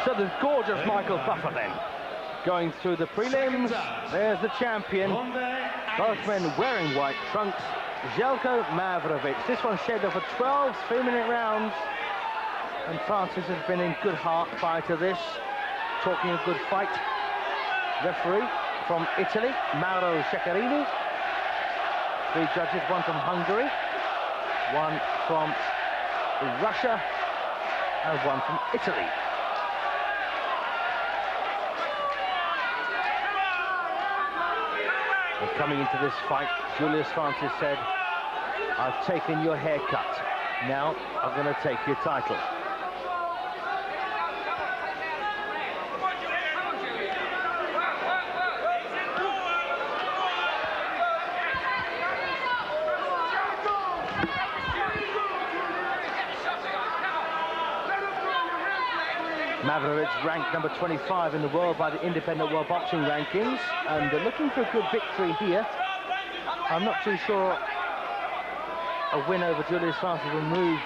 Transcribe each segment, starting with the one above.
So the gorgeous Michael Buffer then, going through the prelims. There's the champion. Both men wearing white trunks. Zeljko Mavrovic. This one shaved off for 12 3-minute rounds. And Francis has been in good heart prior to this. Talking of good fight. Referee from Italy, Mauro Ceccarini. 3 judges, one from Hungary, one from Russia, and one from Italy. And coming into this fight, JuliusFrancis said, "I've taken your haircut. Now I'm going to take your title." Mavrovic ranked number 25 in the world by the Independent World Boxing Rankings, and looking for a good victory here. I'm not too sure a win over JuliusFrancis will move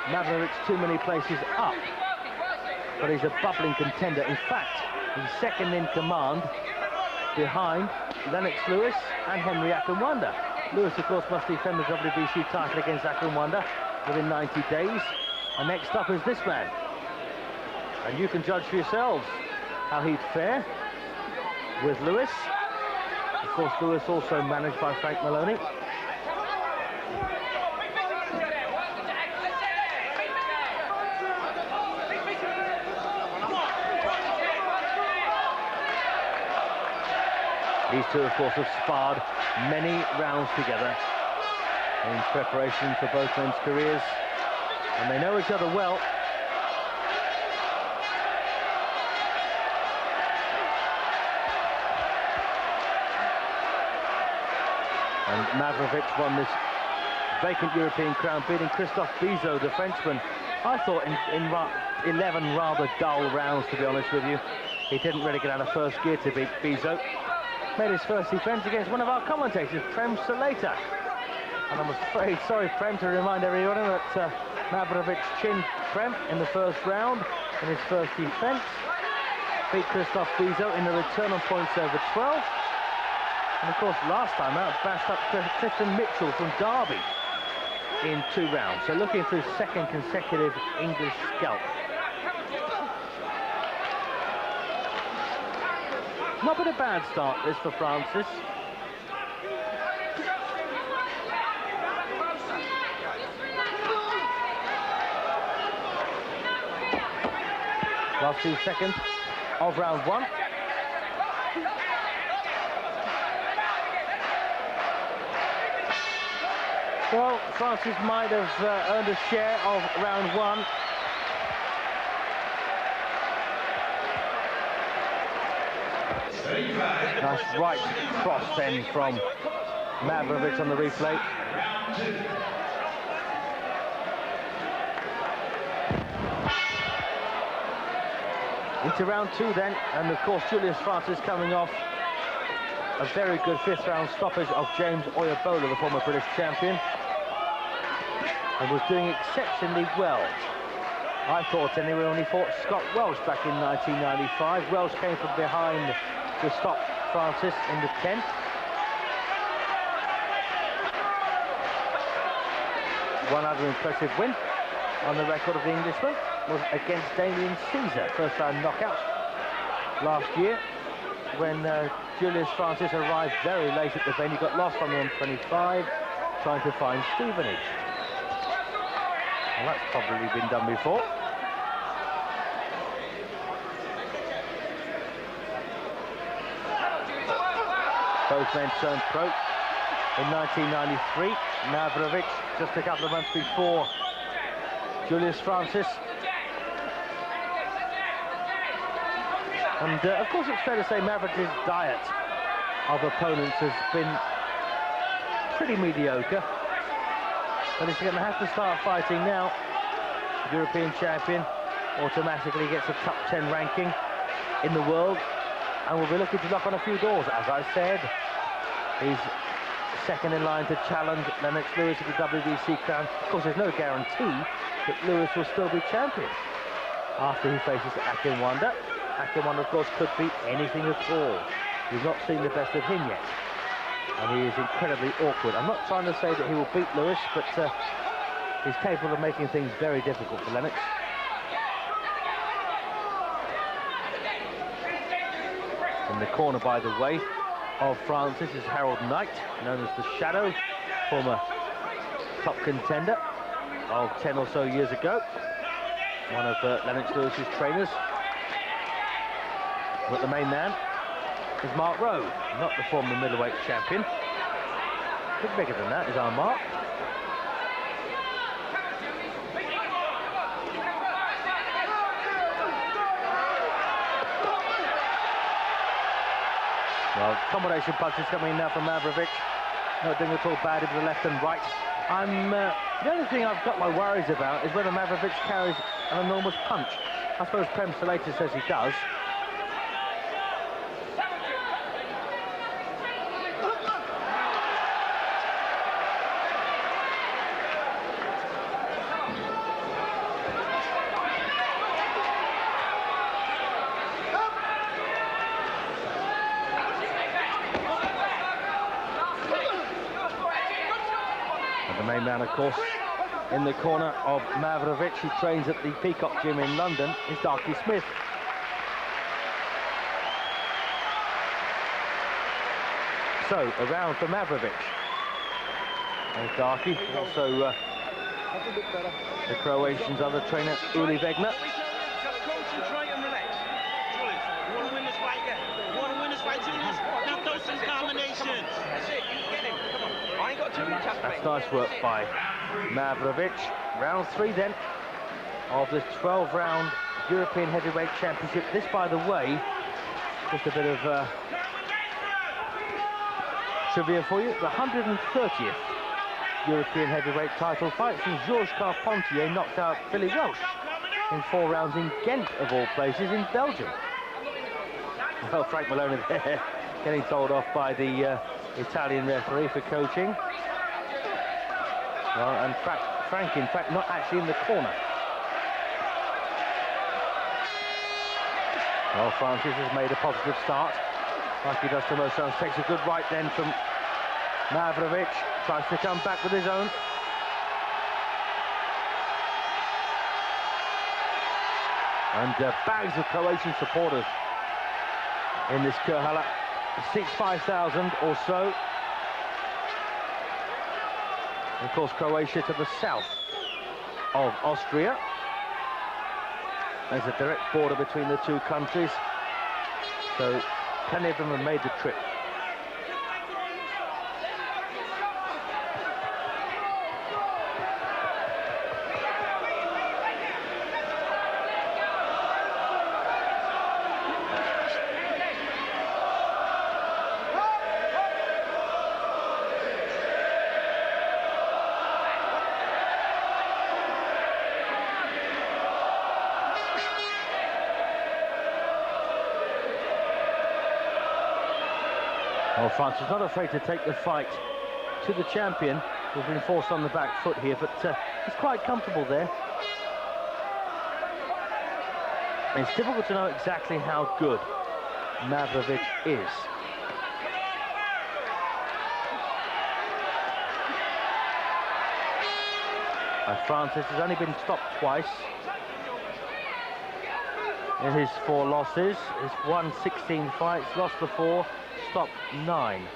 Mavrovic too many places up, but he's a bubbling contender. In fact, he's second in command behind Lennox Lewis and Henry Akinwanda. Lewis, of course, must defend the WBC title against Akinwanda within 90 days. And next up is this man. And you can judge for yourselves how he'd fare with Lewis. Of course, Lewis also managed by Frank Maloney. These two, of course, have sparred many rounds together in preparation for both men's careers, and they know each other well. And Mavrovic won this vacant European crown, beating Christophe Bizot, the Frenchman. I thought in 11 rather dull rounds, to be honest with you. He didn't really get out of first gear to beat Bizot. Made his first defence against one of our commentators, Prem Saleta. And I'm afraid, sorry Prem, to remind everyone that Mavrovic chinned Prem in the first round in his first defence. Beat Christophe Bizot in the return on points over 12. And of course, last time out, bashed up Clifton Mitchell from Derby in 2 rounds. So looking for his second consecutive English scalp. Not been a bad start, this, for Francis. Last 2 seconds of round 1. Well, Francis might have earned a share of round 1. Nice right cross then from Mavrovic on the replay. Into round 2 then, and of course JuliusFrancis coming off a very good 5th round stoppage of James Oyabola, the former British champion, and was doing exceptionally well. I thought anyway when he fought Scott Welch back in 1995. Welch came from behind to stop Francis in the 10th. One other impressive win on the record of the Englishman was against Damien Caesar, first round knockout last year, when JuliusFrancis arrived very late at the venue, got lost on the M25 trying to find Stevenage. Well, that's probably been done before. Both men turned pro in 1993. Mavrovic just a couple of months before JuliusFrancis. And of course it's fair to say Mavric's diet of opponents has been pretty mediocre. But he's going to have to start fighting now. The European champion automatically gets a top 10 ranking in the world, and will be looking to knock on a few doors. As I said, he's second in line to challenge Lennox Lewis at the WBC crown. Of course, there's no guarantee that Lewis will still be champion. after he faces Akinwanda. Akinwanda, of course, could beat anything at all. We've not seen the best of him yet, and he is incredibly awkward. I'm not trying to say that he will beat Lewis, but he's capable of making things very difficult for Lennox. In the corner, by the way, of Francis is Harold Knight, known as the Shadow, former top contender of 10 or so years ago. One of Lennox Lewis's trainers. But the main man is Mark Rowe, not the former middleweight champion. A bit bigger than that is our Mark. Well, combination punches coming in now from Mavrovic. Not doing at all bad with the left and right. The only thing I've got my worries about is whether Mavrovic carries an enormous punch. I suppose Prem Salater says he does. Man, of course, in the corner of Mavrovic, who trains at the Peacock Gym in London, is Darky Smith. So, around for Mavrovic. And Darky, also the Croatian's other trainer, Uli Wegner. Just concentrate and relax. Julius, you want to win this fight, yeah? You want to win this fight, Julius? Now throw some combinations. That's it, you get him. Come on. I ain't got too much. That's nice work by Mavrovic. Round 3 then of this 12-round European Heavyweight Championship. This, by the way, just a bit of trivia for you. The 130th European Heavyweight title fight since Georges Carpentier knocked out Billy Welsh in 4 rounds in Ghent, of all places, in Belgium. Well, Frank Maloney there getting told off by the Italian referee for coaching. Well, and Frank, in fact, not actually in the corner. Well, Francis has made a positive start, like he does to most rounds. Takes a good right then from Mavrovic. Tries to come back with his own. And bags of Croatian supporters in this Kurhala. 5,000 or so. Of course, Croatia to the south of Austria. There's a direct border between the two countries, so plenty of them have made the trip. Well, France is not afraid to take the fight to the champion, who's been forced on the back foot here, but he's quite comfortable there. It's difficult to know exactly how good Mavrovic is. Francis has only been stopped twice in his 4 losses. He's won 16 fights, lost the 4, stopped 9.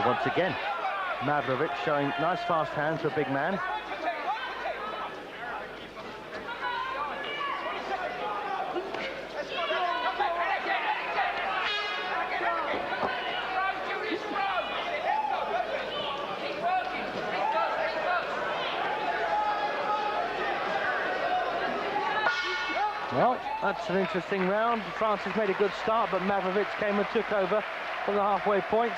Once again, Mavrovic showing nice fast hands for a big man. Well, that's an interesting round. Francis made a good start, but Mavrovic came and took over from the halfway point.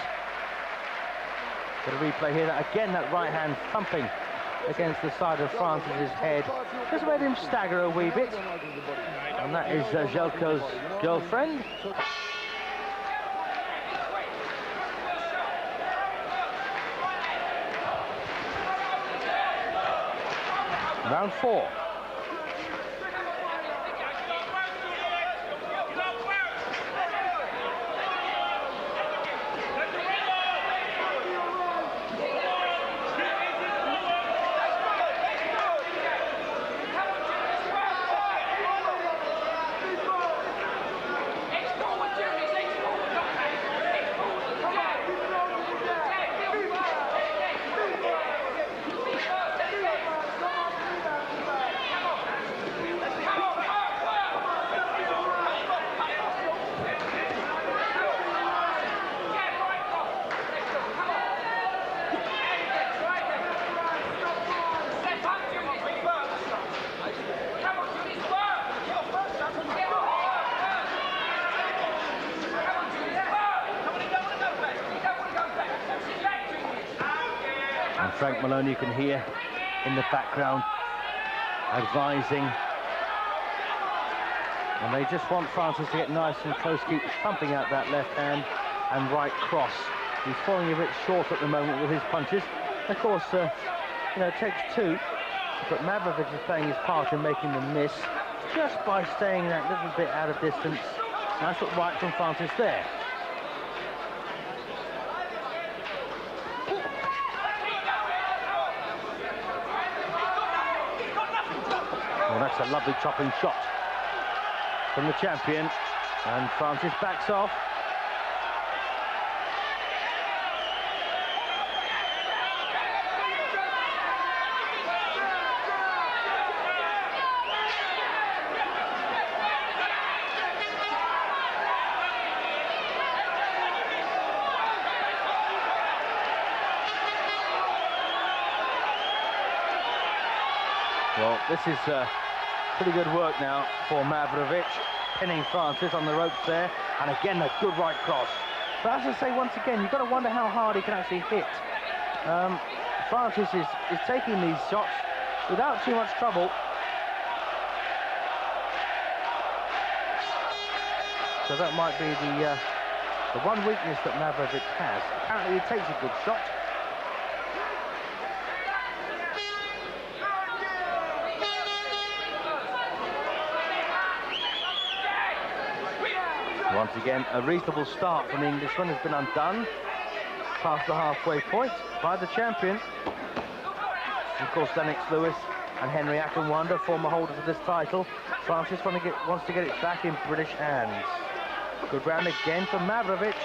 Got a replay here. Again, that right hand thumping against the side of Francis's head just made him stagger a wee bit. And that is Zeljko's girlfriend. Round 4. Frank Malone, you can hear in the background advising, and they just want Francis to get nice and close, keep thumping out that left hand and right cross. He's falling a bit short at the moment with his punches. Of course, you know, it takes 2, but Mavrovic is playing his part in making them miss just by staying that little bit out of distance. Nice look right from Francis there. That's a lovely chopping shot from the champion, and Francis backs off. Well, this is pretty good work now for Mavrovic, pinning Francis on the ropes there, and again a good right cross. But as I say, once again, you've got to wonder how hard he can actually hit. Francis is taking these shots without too much trouble. So that might be the one weakness that Mavrovic has. Apparently he takes a good shot. Once again, a reasonable start from the Englishman has been undone past the halfway point by the champion. Of course, Lennox Lewis and Henry Akinwanda, former holders of this title. Francis wants to get it back in British hands. Good round again for Mavrovic.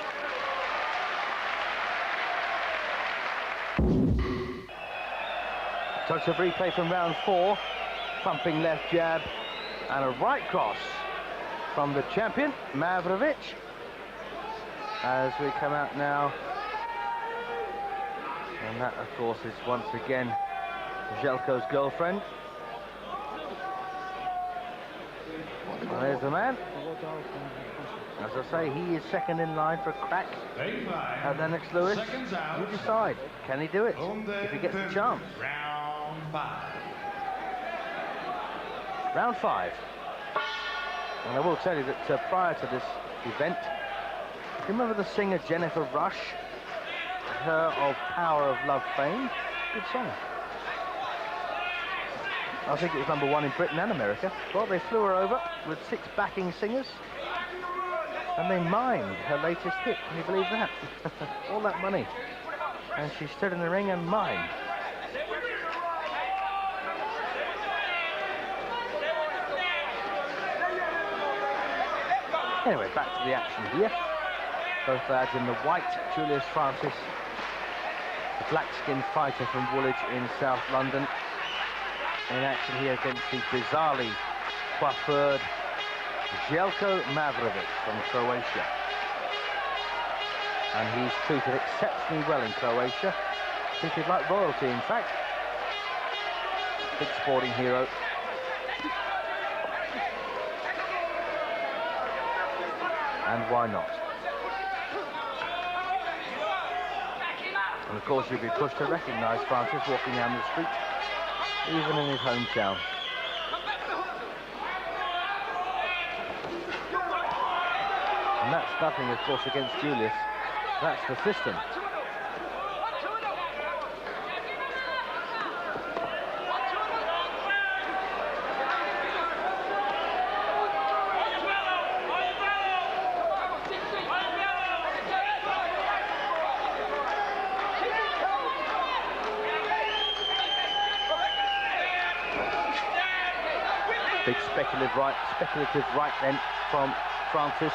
Touch of replay from round 4. Thumping left jab and a right cross from the champion, Mavrovic. As we come out now. And that, of course, is once again Zeljko's girlfriend. Well, there's the man. As I say, he is second in line for a crack at Lennox Lewis. You decide, can he do it if he gets the chance? Round 5. Round 5. And I will tell you that prior to this event, do you remember the singer Jennifer Rush? Her of Power of Love fame? Good song. I think it was #1 in Britain and America. Well, they flew her over with 6 backing singers, and they mined her latest hit. Can you believe that? All that money. And she stood in the ring and mined. Anyway, back to the action here. Both lads in the white. JuliusFrancis, the black-skinned fighter from Woolwich in South London, in action here against the bizarrely coiffured Zeljko Mavrovic from Croatia. And he's treated exceptionally well in Croatia. Treated like royalty, in fact. Big sporting hero. And why not? And of course you'll be pushed to recognise Francis walking down the street, even in his hometown. And that's nothing, of course, against Julius. That's the system. Big speculative right then from Francis.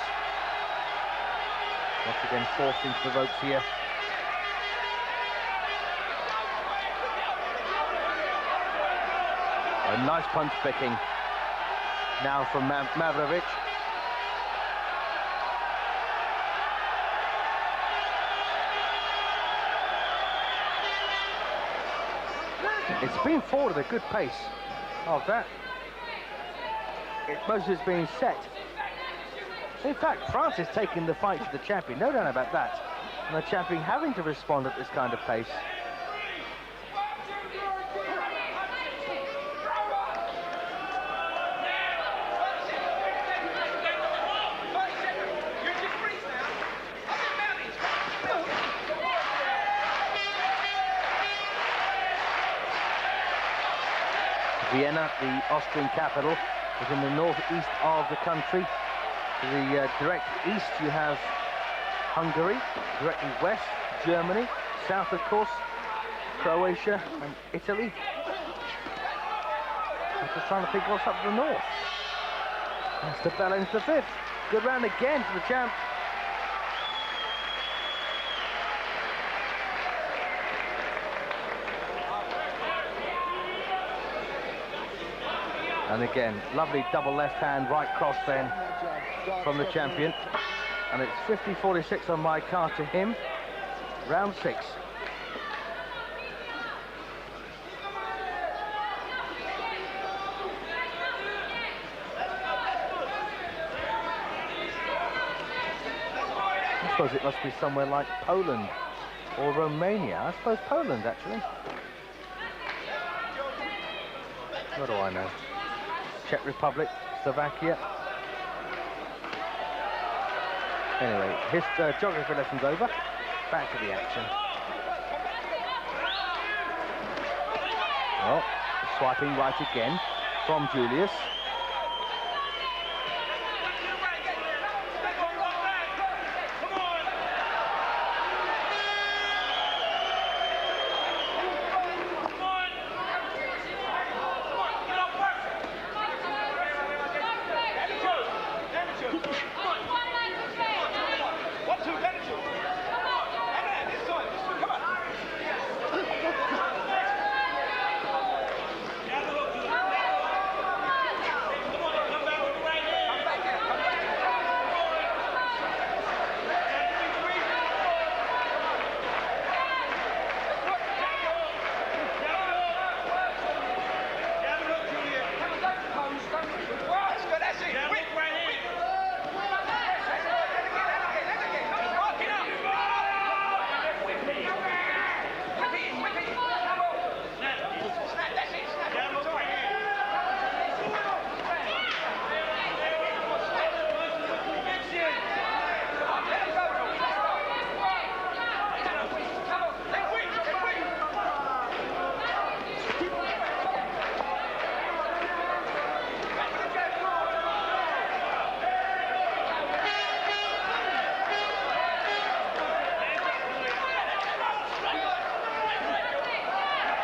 Once again forced into the ropes here. A nice punch picking now from Mavrovic. It's been forward at a good pace of that. Most of it's being set. In fact, Francis taking the fight to the champion, no doubt about that. And the champion having to respond at this kind of pace. Vienna, the Austrian capital, is in the northeast of the country. To the direct east you have Hungary, directly west Germany, south of course Croatia and Italy. I'm just trying to think what's up to the north. That's the bell into the fifth. Good round again for the champ. And again, lovely double left hand, right cross then from the champion. And it's 50-46 on my card to him. Round 6. I suppose it must be somewhere like Poland or Romania. I suppose Poland, actually. What do I know? Czech Republic, Slovakia. Anyway, his geography lesson's over. Back to the action. Well, swiping right again from Julius.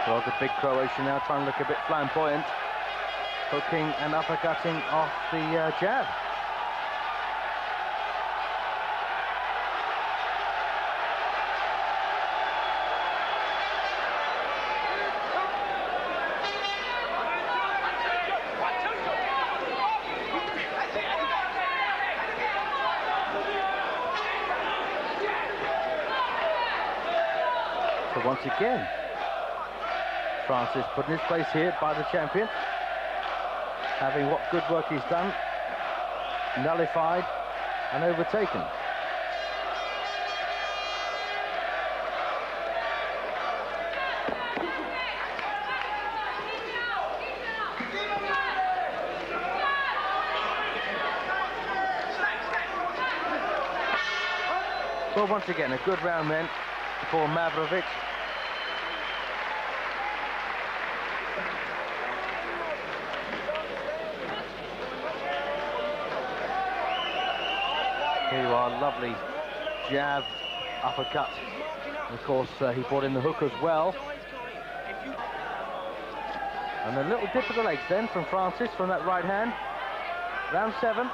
Well, the big Croatian now trying to look a bit flamboyant, hooking and uppercutting off the jab. So once again, Francis put in his place here by the champion, having what good work he's done nullified and overtaken. Well, once again, a good round then for Mavrovic. Here you are, lovely jab, uppercut. And of course, he brought in the hook as well. And a little dip of the legs then from Francis from that right hand. Round 7.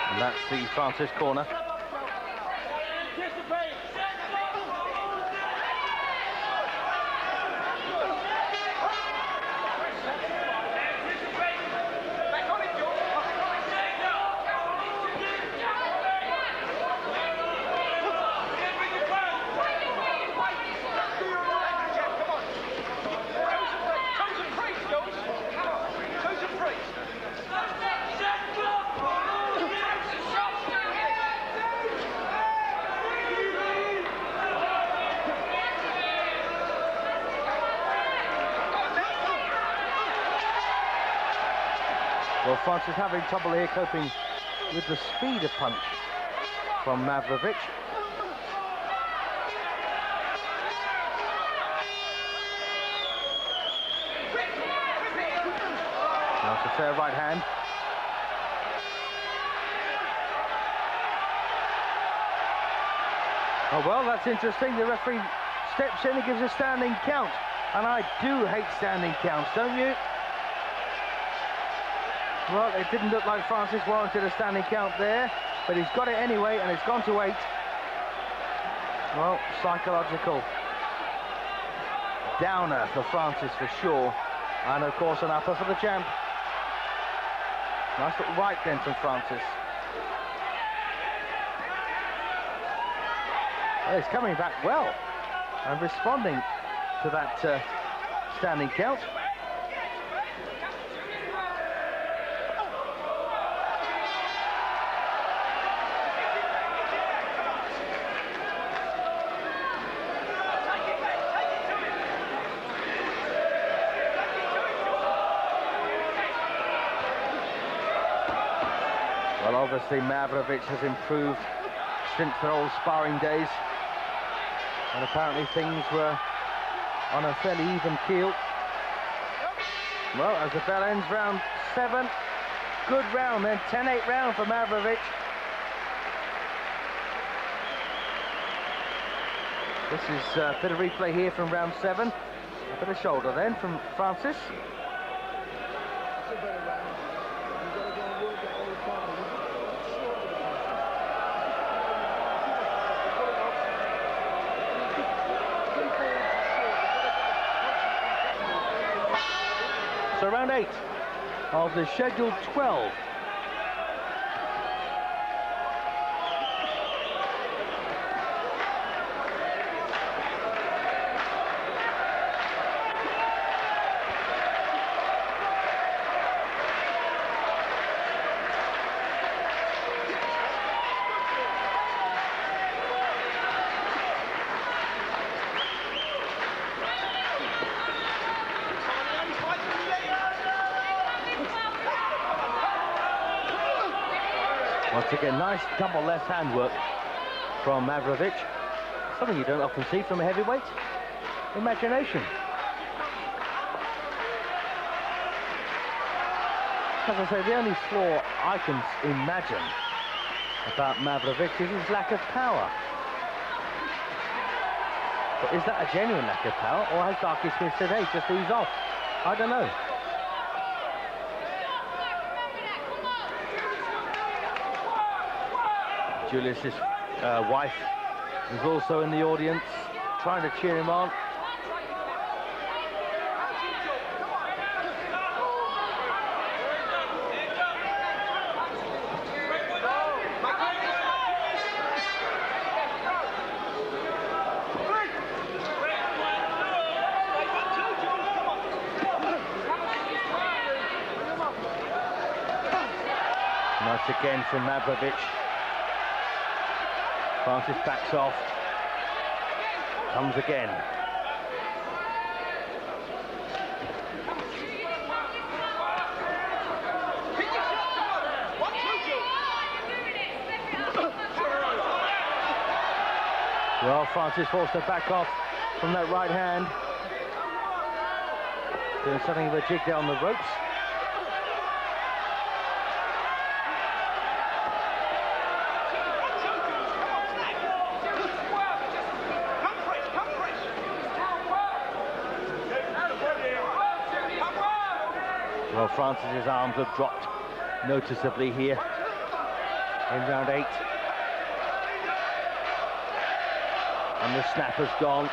And that's the Francis corner. Well, Francis having trouble here coping with the speed of punch from Mavrovic. That's a fair right hand. Oh, well, that's interesting. The referee steps in and gives a standing count. And I do hate standing counts, don't you? Well, it didn't look like Francis warranted a standing count there, but he's got it anyway, and it's gone to 8. Well, psychological downer for Francis for sure, and of course an upper for the champ. Nice little right then from Francis. Well, he's coming back well and responding to that standing count. Well, obviously Mavrovic has improved since their old sparring days, and apparently things were on a fairly even keel. Well, as the bell ends, round 7, good round then, 10-8 round for Mavrovic. This is a bit of replay here from round 7, a bit of shoulder then from Francis. So round 8 of the scheduled 12. Once again, nice double left hand work from Mavrovic. Something you don't often see from a heavyweight. Imagination. as I say, the only flaw I can imagine about Mavrovic is his lack of power. But is that a genuine lack of power, or has Darky Smith said, hey, just ease off? I don't know. Julius's wife is also in the audience, trying to cheer him on. Nice again from Mavrovic. Francis backs off. Comes again. Well, Francis forced to back off from that right hand. Doing something of a jig there on the ropes. Well, Francis's arms have dropped noticeably here in round 8. And the snap has gone.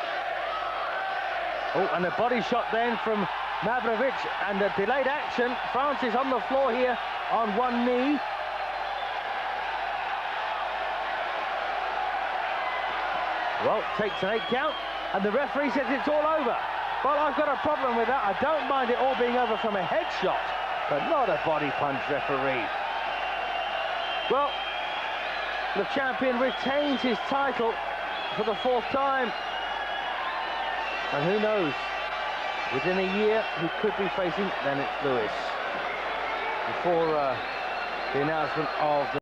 Oh, and a body shot then from Mavrovic, and a delayed action. Francis on the floor here on one knee. Well, takes an 8 count, and the referee says it's all over. Well, I've got a problem with that. I don't mind it all being over from a headshot, but not a body punch, referee. Well, the champion retains his title for the 4th time. And who knows, within a year, he could be facing Lennox Lewis. Before the announcement of the